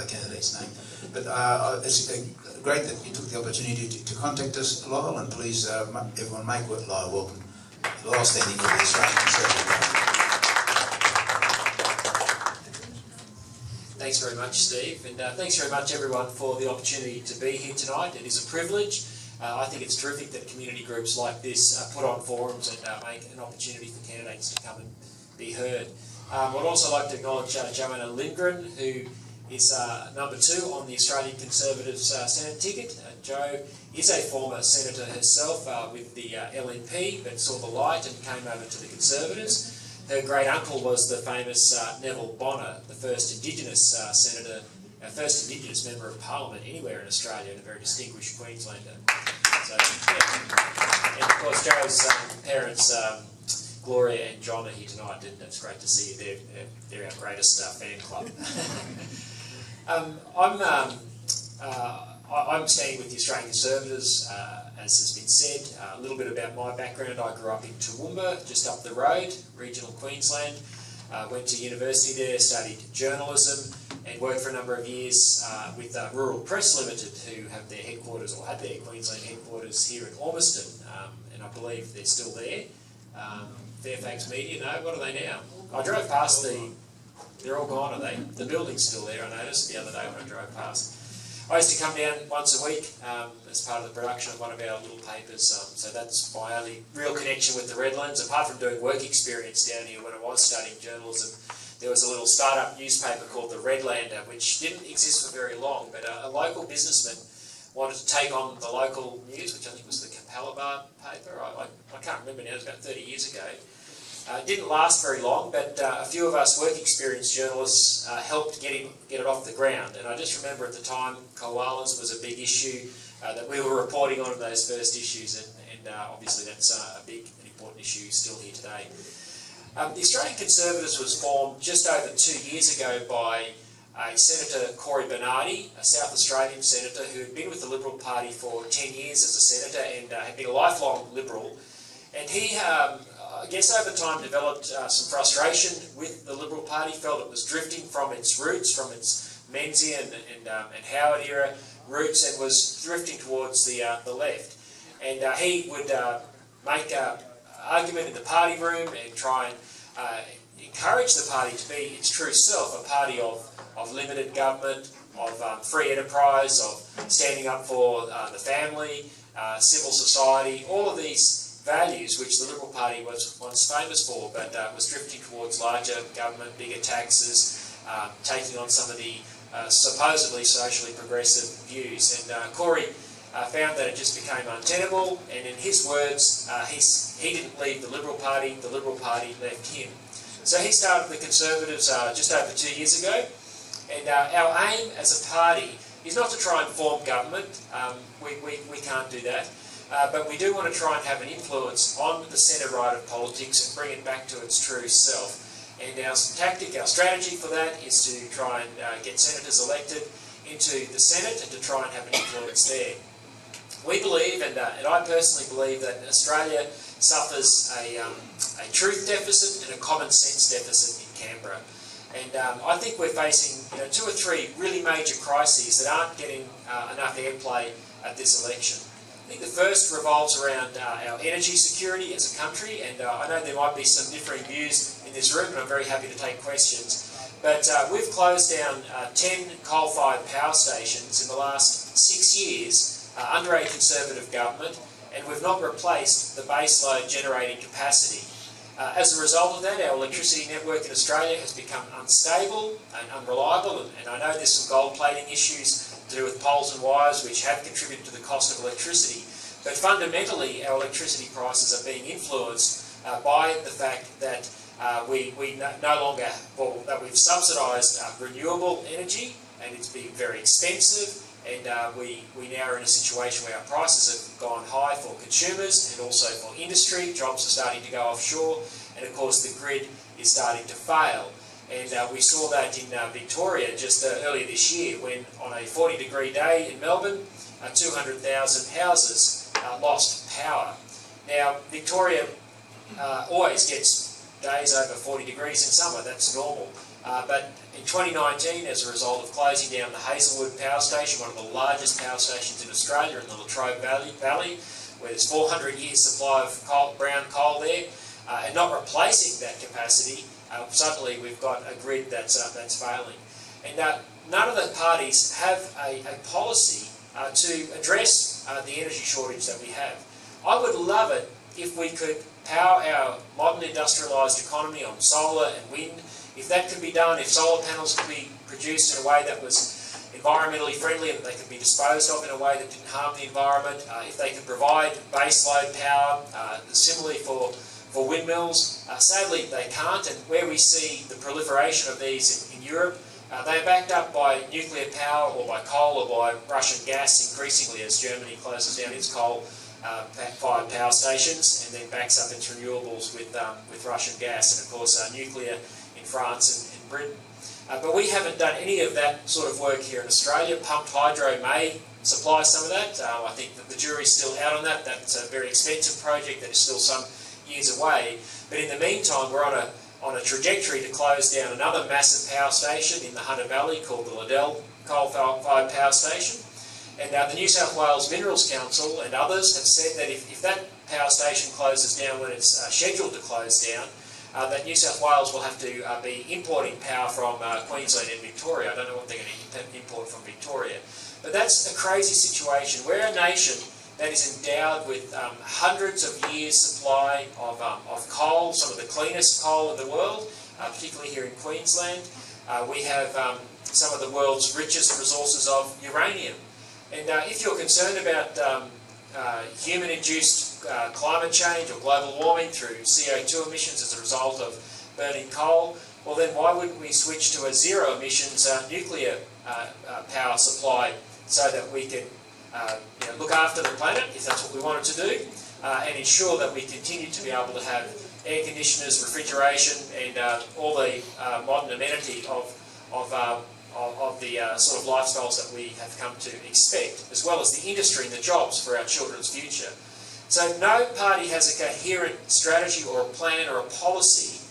candidate's name. But it's great that you took the opportunity to contact us, Lyle, and please, everyone, make Lyle welcome. Lyle standing for the Australian Conservative Party. Thanks very much, Steve, and thanks very much everyone for the opportunity to be here tonight. It is a privilege. I think it's terrific that community groups like this put on forums and make an opportunity for candidates to come and be heard. I'd also like to acknowledge Joanna Lindgren, who is number 2 on the Australian Conservatives Senate ticket. Jo is a former senator herself with the LNP, but saw the light and came over to the Conservatives. Her great uncle was the famous Neville Bonner, the first Indigenous senator, first Indigenous member of Parliament anywhere in Australia, and a very distinguished Queenslander. So, yeah. And of course, Jo's parents, Gloria and John, are here tonight, and it's great to see you. They're our greatest fan club. I'm standing with the Australian Conservatives, as has been said. A little bit about my background. I grew up in Toowoomba, just up the road, regional Queensland. Went to university there, studied journalism, and worked for a number of years with Rural Press Limited, who have their headquarters, or had their Queensland headquarters here in Ormiston, and I believe they're still there. Fairfax Media, no, what are they now? I drove past they're all gone, are they? The building's still there, I noticed the other day when I drove past. I used to come down once a week as part of the production of one of our little papers, so that's my only real connection with the Redlands, apart from doing work experience down here when I was studying journalism. There was a little start-up newspaper called the Redlander, which didn't exist for very long, but a local businessman wanted to take on the local news, which I think was the Capalabar paper. I can't remember now, it was about 30 years ago. It didn't last very long, but a few of us work experience journalists helped get it off the ground. And I just remember at the time, koalas was a big issue that we were reporting on in those first issues, and obviously that's a big and important issue still here today. The Australian Conservatives was formed just over 2 years ago by Senator Corey Bernardi, a South Australian senator who had been with the Liberal Party for 10 years as a senator and had been a lifelong Liberal. And he, I guess over time, developed some frustration with the Liberal Party, felt it was drifting from its roots, from its Menzies and Howard era roots, and was drifting towards the left. And he would make an argument in the party room and try and encourage the party to be its true self, a party of limited government, of free enterprise, of standing up for the family, civil society, all of these values which the Liberal Party was once famous for, but was drifting towards larger government, bigger taxes, taking on some of the supposedly socially progressive views. And Corey found that it just became untenable, and in his words, he didn't leave the Liberal Party left him. So he started the Conservatives just over 2 years ago, and our aim as a party is not to try and form government. We can't do that. But we do want to try and have an influence on the centre-right of politics and bring it back to its true self. And our tactic, our strategy for that is to try and get senators elected into the Senate and to try and have an influence there. We believe, and I personally believe, that Australia suffers a truth deficit and a common sense deficit in Canberra. And I think we're facing 2 or 3 really major crises that aren't getting enough airplay at this election. I think the first revolves around our energy security as a country, and I know there might be some differing views in this room, and I'm very happy to take questions. But we've closed down 10 coal-fired power stations in the last 6 years under a Conservative government, and we've not replaced the baseload generating capacity. As a result of that, our electricity network in Australia has become unstable and unreliable, and I know there's some gold plating issues to do with poles and wires which have contributed to the cost of electricity. But fundamentally, our electricity prices are being influenced by the fact that we no longer, well, that we've subsidised renewable energy, and it's been very expensive, and we now are in a situation where our prices have gone high for consumers and also for industry. Jobs are starting to go offshore, and of course the grid is starting to fail. And we saw that in Victoria just earlier this year, when on a 40-degree day in Melbourne, 200,000 houses lost power. Now, Victoria always gets days over 40 degrees in summer, that's normal. But in 2019, as a result of closing down the Hazelwood Power Station, one of the largest power stations in Australia in the Latrobe Valley, where there's 400 years supply of brown coal there, and not replacing that capacity, suddenly we've got a grid that's failing. And none of the parties have a policy to address the energy shortage that we have. I would love it if we could power our modern industrialised economy on solar and wind. If that could be done, if solar panels could be produced in a way that was environmentally friendly and that they could be disposed of in a way that didn't harm the environment, if they could provide baseload power, similarly for windmills. Sadly, they can't, and where we see the proliferation of these in Europe, they are backed up by nuclear power or by coal or by Russian gas increasingly as Germany closes down its coal-fired power stations and then backs up its renewables with Russian gas and of course nuclear in France and Britain. But we haven't done any of that sort of work here in Australia. Pumped hydro may supply some of that. I think that the jury's still out on that. That's a very expensive project that is still some years away. But in the meantime, we're on a trajectory to close down another massive power station in the Hunter Valley called the Liddell coal-fired power station. And the New South Wales Minerals Council and others have said that if that power station closes down when it's scheduled to close down, that New South Wales will have to be importing power from Queensland and Victoria. I don't know what they're going to import from Victoria. But that's a crazy situation. We're a nation that is endowed with hundreds of years' supply of coal, some of the cleanest coal in the world, particularly here in Queensland. We have some of the world's richest resources of uranium. And if you're concerned about human-induced climate change or global warming through CO2 emissions as a result of burning coal, well then why wouldn't we switch to a zero-emissions nuclear power supply so that we can look after the planet, if that's what we wanted to do, and ensure that we continue to be able to have air conditioners, refrigeration, and all the modern amenity of the sort of lifestyles that we have come to expect, as well as the industry and the jobs for our children's future. So no party has a coherent strategy or a plan or a policy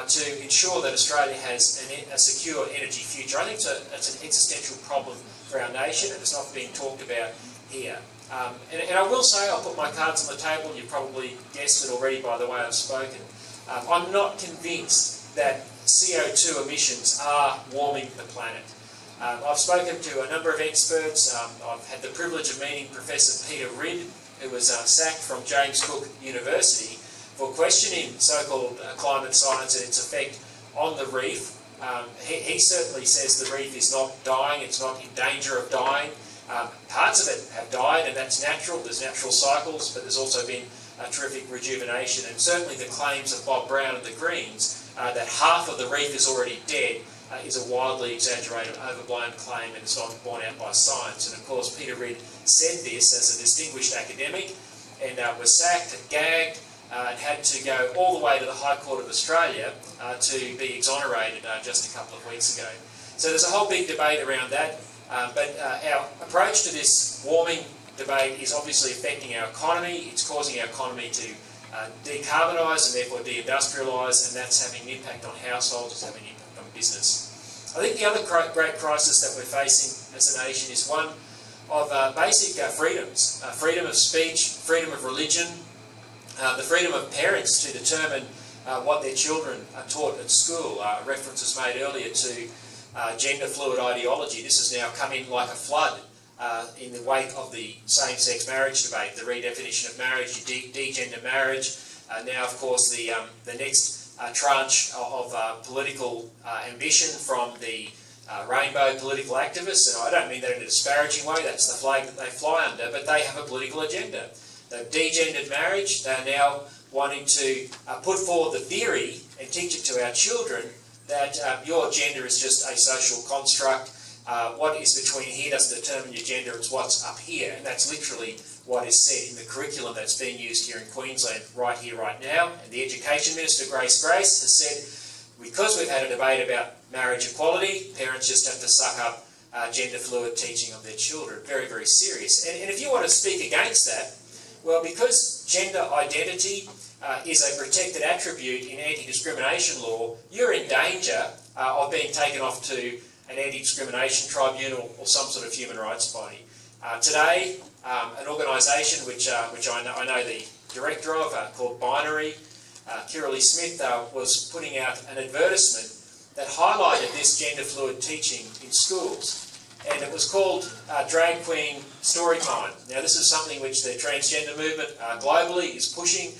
to ensure that Australia has a secure energy future. I think it's an existential problem for our nation, and it's not being talked about here. And I will say, I'll put my cards on the table, you've probably guessed it already by the way I've spoken. I'm not convinced that CO2 emissions are warming the planet. I've spoken to a number of experts. I've had the privilege of meeting Professor Peter Ridd, who was sacked from James Cook University for questioning so-called climate science and its effect on the reef. He certainly says the reef is not dying, it's not in danger of dying. Parts of it have died, and that's natural. There's natural cycles, but there's also been a terrific rejuvenation, and certainly the claims of Bob Brown and the Greens that half of the reef is already dead is a wildly exaggerated, overblown claim, and it's not borne out by science. And of course, Peter Ridd said this as a distinguished academic, and was sacked and gagged, and had to go all the way to the High Court of Australia to be exonerated just a couple of weeks ago. So there's a whole big debate around that, but our approach to this warming debate is obviously affecting our economy. It's causing our economy to decarbonise and therefore deindustrialise, and that's having an impact on households, it's having an impact on business. I think the other great crisis that we're facing as a nation is one of basic freedoms. Freedom of speech, freedom of religion, the freedom of parents to determine what their children are taught at school. Reference was made earlier to gender fluid ideology. This has now come in like a flood in the wake of the same-sex marriage debate, the redefinition of marriage, de-gender marriage. Now, of course, the next tranche of political ambition from the rainbow political activists, and I don't mean that in a disparaging way, that's the flag that they fly under, but they have a political agenda. They've de-gendered marriage. They're now wanting to put forward the theory and teach it to our children that your gender is just a social construct. What is between here doesn't determine your gender, it's what's up here. And that's literally what is said in the curriculum that's being used here in Queensland right here, right now. And the Education Minister, Grace has said, because we've had a debate about marriage equality, parents just have to suck up gender fluid teaching of their children. Very, very serious. And if you want to speak against that, well, because gender identity is a protected attribute in anti-discrimination law, you're in danger of being taken off to an anti-discrimination tribunal or some sort of human rights body. Today, an organisation which I know the director of, called Binary, Kirralie Smith, was putting out an advertisement that highlighted this gender fluid teaching in schools. And it was called Drag Queen Storytime. Now this is something which the transgender movement globally is pushing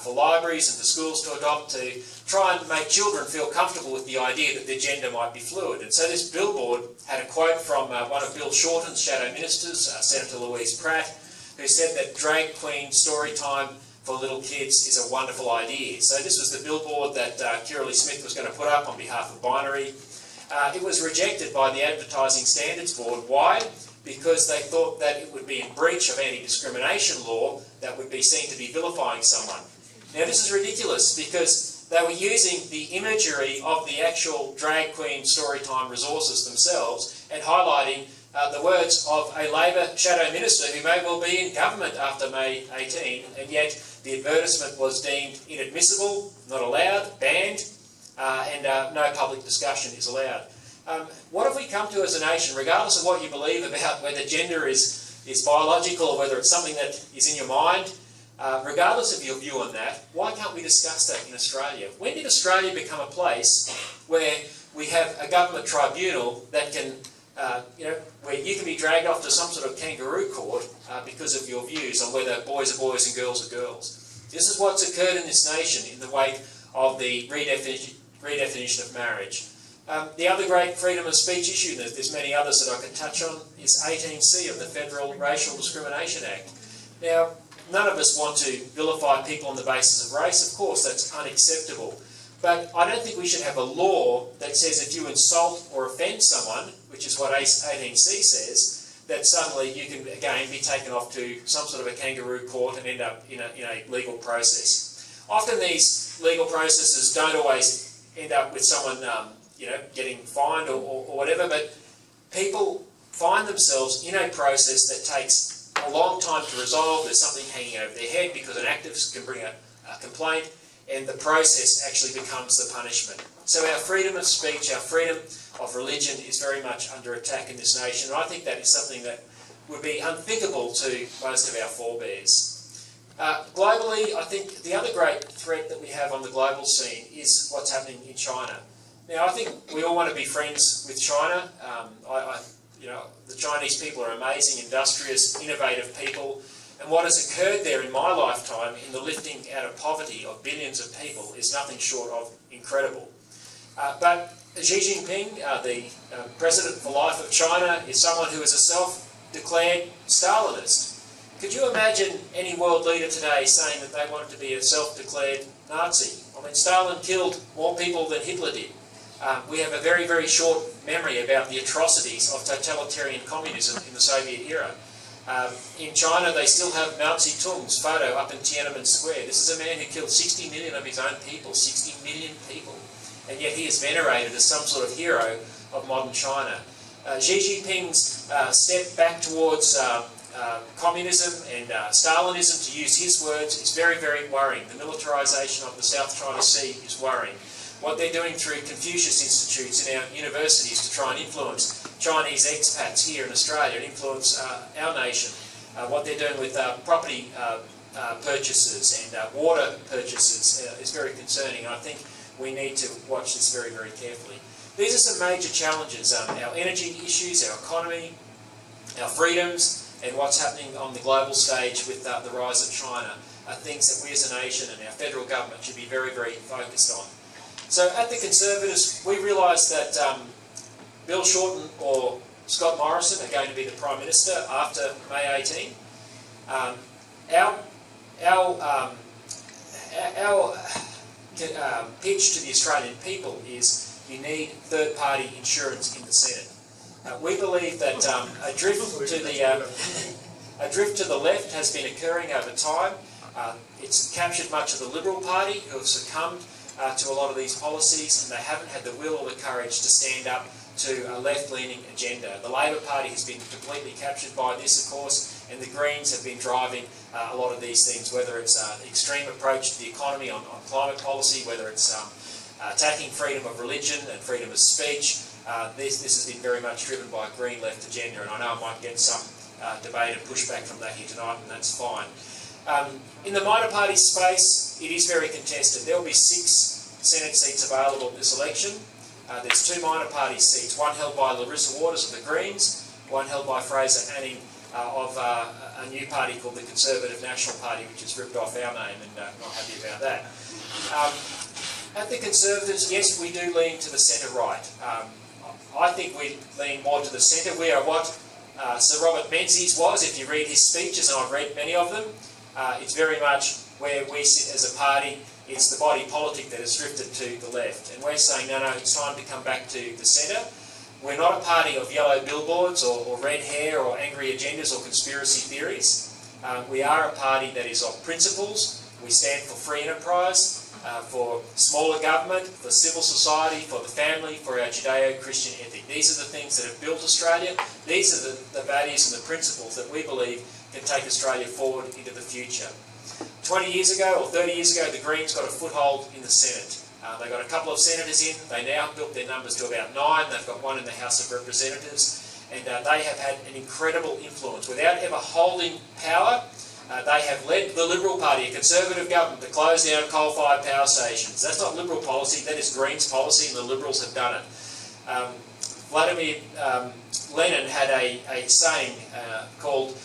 for libraries and for schools to adopt, to try and make children feel comfortable with the idea that their gender might be fluid. And so this billboard had a quote from one of Bill Shorten's shadow ministers, Senator Louise Pratt, who said that Drag Queen Storytime for little kids is a wonderful idea. So this was the billboard that Kirralie Smith was going to put up on behalf of Binary. It was rejected by the Advertising Standards Board. Why? Because they thought that it would be in breach of anti-discrimination law that would be seen to be vilifying someone. Now this is ridiculous because they were using the imagery of the actual drag queen storytime resources themselves and highlighting the words of a Labor shadow minister who may well be in government after May 18, and yet the advertisement was deemed inadmissible, not allowed, banned, and no public discussion is allowed. What have we come to as a nation, regardless of what you believe about whether gender is biological or whether it's something that is in your mind, regardless of your view on that, why can't we discuss that in Australia? When did Australia become a place where we have a government tribunal that can, where you can be dragged off to some sort of kangaroo court because of your views on whether boys are boys and girls are girls? This is what's occurred in this nation in the wake of the redefinition of marriage. The other great freedom of speech issue, there's many others that I can touch on, is 18C of the Federal Racial Discrimination Act. Now, none of us want to vilify people on the basis of race, of course, that's unacceptable. But I don't think we should have a law that says if you insult or offend someone, which is what 18C says, that suddenly you can, again, be taken off to some sort of a kangaroo court and end up in a legal process. Often these legal processes don't always end up with someone getting fined or whatever, but people find themselves in a process that takes a long time to resolve. There's something hanging over their head because an activist can bring a complaint, and the process actually becomes the punishment. So our freedom of speech, our freedom of religion is very much under attack in this nation, and I think that is something that would be unthinkable to most of our forebears. Globally, I think the other great threat that we have on the global scene is what's happening in China. Now, I think we all want to be friends with China. The Chinese people are amazing, industrious, innovative people. And what has occurred there in my lifetime in the lifting out of poverty of billions of people is nothing short of incredible. But Xi Jinping, the President for Life of China, is someone who is a self-declared Stalinist. Could you imagine any world leader today saying that they wanted to be a self-declared Nazi? I mean, Stalin killed more people than Hitler did. We have a very, very short memory about the atrocities of totalitarian communism in the Soviet era. In China, they still have Mao Zedong's photo up in Tiananmen Square. This is a man who killed 60 million of his own people, 60 million people, and yet he is venerated as some sort of hero of modern China. Xi Jinping's step back towards communism and Stalinism, to use his words, is very, very worrying. The militarisation of the South China Sea is worrying. What they're doing through Confucius Institutes in our universities to try and influence Chinese expats here in Australia and influence our nation. What they're doing with property purchases and water purchases is very concerning. I think we need to watch this very, very carefully. These are some major challenges. Our energy issues, our economy, our freedoms, and what's happening on the global stage with the rise of China are things that we as a nation and our federal government should be very, very focused on. So at the Conservatives, we realise that Bill Shorten or Scott Morrison are going to be the Prime Minister after May 18. Our pitch to the Australian people is you need third-party insurance in the Senate. We believe that a drift to the left has been occurring over time. It's captured much of the Liberal Party, who have succumbed to a lot of these policies, and they haven't had the will or the courage to stand up to a left-leaning agenda. The Labor Party has been completely captured by this, of course, and the Greens have been driving a lot of these things, whether it's an extreme approach to the economy on climate policy, whether it's attacking freedom of religion and freedom of speech. This has been very much driven by a Green left agenda, and I know I might get some debate and pushback from that here tonight, and that's fine. In the minor party space, it is very contested. There will be 6 Senate seats available in this election. There's 2 minor party seats, one held by Larissa Waters of the Greens, one held by Fraser Anning of a new party called the Conservative National Party, which has ripped off our name, and not happy about that. At the Conservatives, yes, we do lean to the centre-right. I think we lean more to the centre. We are what Sir Robert Menzies was, if you read his speeches, and I've read many of them. It's very much where we sit as a party. It's the body politic that has drifted to the left. And we're saying, no, it's time to come back to the centre. We're not a party of yellow billboards or red hair or angry agendas or conspiracy theories. We are a party that is of principles. We stand for free enterprise, for smaller government, for civil society, for the family, for our Judeo-Christian ethic. These are the things that have built Australia. These are the values and the principles that we believe can take Australia forward into the future. 20 years ago or 30 years ago, the Greens got a foothold in the Senate. They got a couple of senators in. They now built their numbers to about 9. They've got 1 in the House of Representatives. And they have had an incredible influence. Without ever holding power, they have led the Liberal Party, a Conservative government, to close down coal-fired power stations. That's not Liberal policy, that is Greens policy, and the Liberals have done it. Vladimir Lenin had a saying called,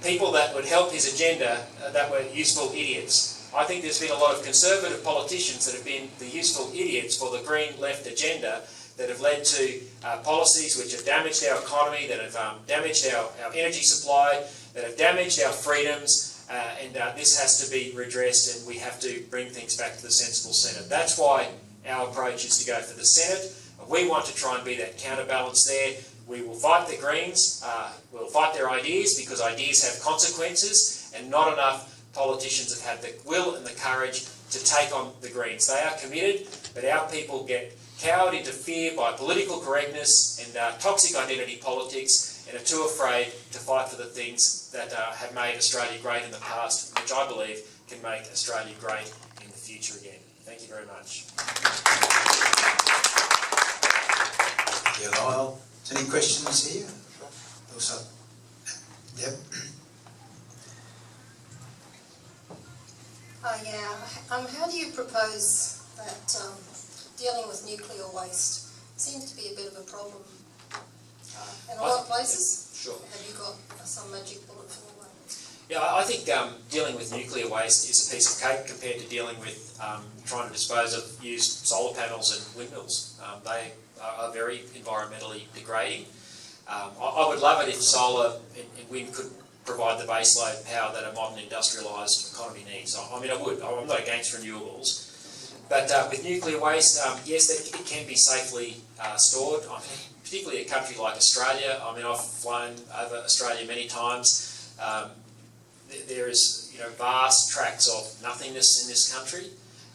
people that would help his agenda that were useful idiots. I think there's been a lot of Conservative politicians that have been the useful idiots for the Green left agenda that have led to policies which have damaged our economy, that have damaged our energy supply, that have damaged our freedoms, and this has to be redressed, and we have to bring things back to the sensible centre. That's why our approach is to go for the Senate. We want to try and be that counterbalance there. We will fight the Greens, we'll fight their ideas, because ideas have consequences, and not enough politicians have had the will and the courage to take on the Greens. They are committed, but our people get cowed into fear by political correctness and toxic identity politics, and are too afraid to fight for the things that have made Australia great in the past, which I believe can make Australia great in the future again. Thank you very much. Thank you, Lyle. Any questions here? Also, yep. How do you propose that dealing with nuclear waste seems to be a bit of a problem in a lot of places? Sure. Have you got some magic bullet for that? Yeah, I think dealing with nuclear waste is a piece of cake compared to dealing with trying to dispose of used solar panels and windmills. They are very environmentally degrading. I would love it if solar and wind could provide the baseload power that a modern industrialised economy needs. I mean, I would. I'm not against renewables. But with nuclear waste, yes, it can be safely stored. I mean, particularly a country like Australia. I mean, I've flown over Australia many times. There is, vast tracts of nothingness in this country,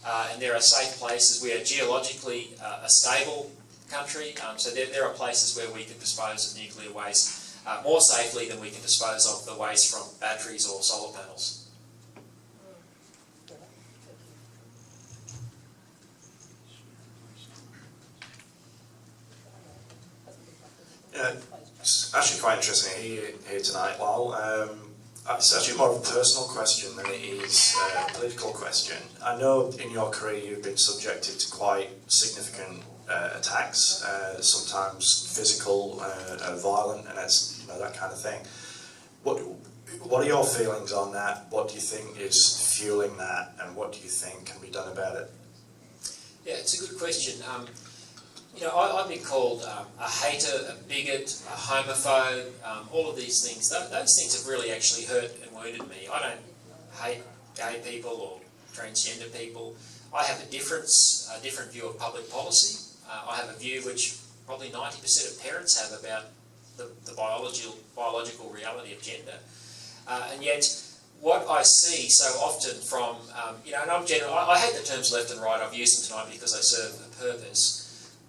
and there are safe places. We are geologically a stable country, so there are places where we can dispose of nuclear waste more safely than we can dispose of the waste from batteries or solar panels. Yeah, it's actually quite interesting here tonight, Lyle. It's actually more of a personal question than it is a political question. I know in your career you've been subjected to quite significant attacks, sometimes physical, violent, and that's that kind of thing. What are your feelings on that? What do you think is fueling that, and what do you think can be done about it? Yeah, it's a good question. I've been called a hater, a bigot, a homophobe, all of these things. Those things have really actually hurt and wounded me. I don't hate gay people or transgender people. I have a different view of public policy. I have a view which probably 90% of parents have about the biological reality of gender. And yet, what I see so often from, and I hate the terms left and right, I've used them tonight because they serve a purpose.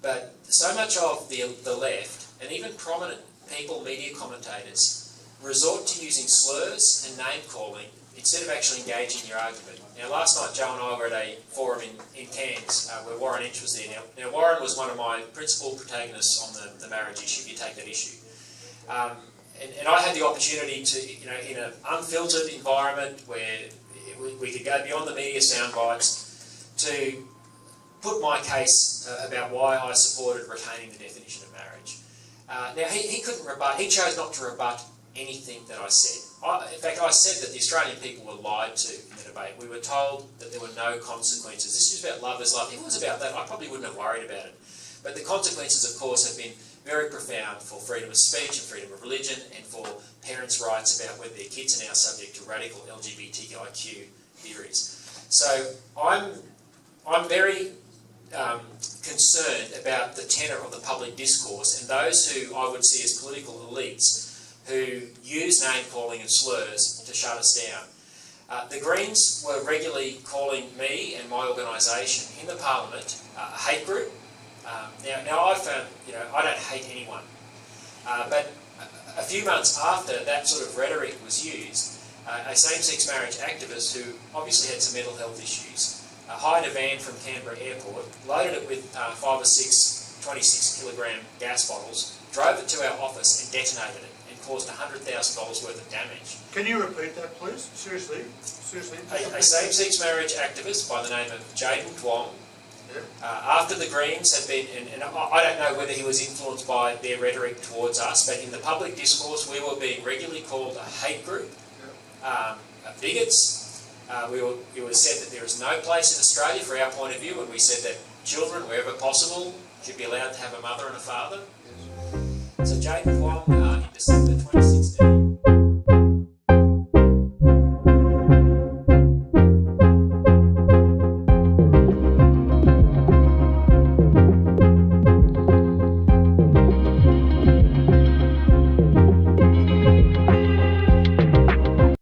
But so much of the left, and even prominent people, media commentators, resort to using slurs and name-calling instead of actually engaging your argument. Now, last night, Joe and I were at a forum in Cairns where Warren Inch was there. Now, Warren was one of my principal protagonists on the marriage issue, if you take that issue. And I had the opportunity to, in an unfiltered environment where we could go beyond the media sound bites to put my case about why I supported retaining the definition of marriage. Now, he couldn't rebut, he chose not to rebut anything that I said. In fact, I said that the Australian people were lied to in the debate. We were told that there were no consequences. This was about love is love. If it was about that, I probably wouldn't have worried about it. But the consequences, of course, have been very profound for freedom of speech and freedom of religion and for parents' rights about whether their kids are now subject to radical LGBTIQ theories. So I'm very concerned about the tenor of the public discourse and those who I would see as political elites who use name-calling and slurs to shut us down. The Greens were regularly calling me and my organisation in the Parliament a hate group. Now I found, I don't hate anyone, but a few months after that sort of rhetoric was used, a same-sex marriage activist who obviously had some mental health issues hired a van from Canberra Airport, loaded it with 5 or 6 26-kilogram gas bottles, drove it to our office and detonated it, and caused $100,000 worth of damage. Can you repeat that, please? Seriously? Seriously? A same-sex marriage activist by the name of Jaden Twong, after the Greens had been, and I don't know whether he was influenced by their rhetoric towards us, but in the public discourse we were being regularly called a hate group, bigots. It was said that there is no place in Australia for our point of view, and we said that children, wherever possible, should be allowed to have a mother and a father. So Jaden Twong, in December 2016,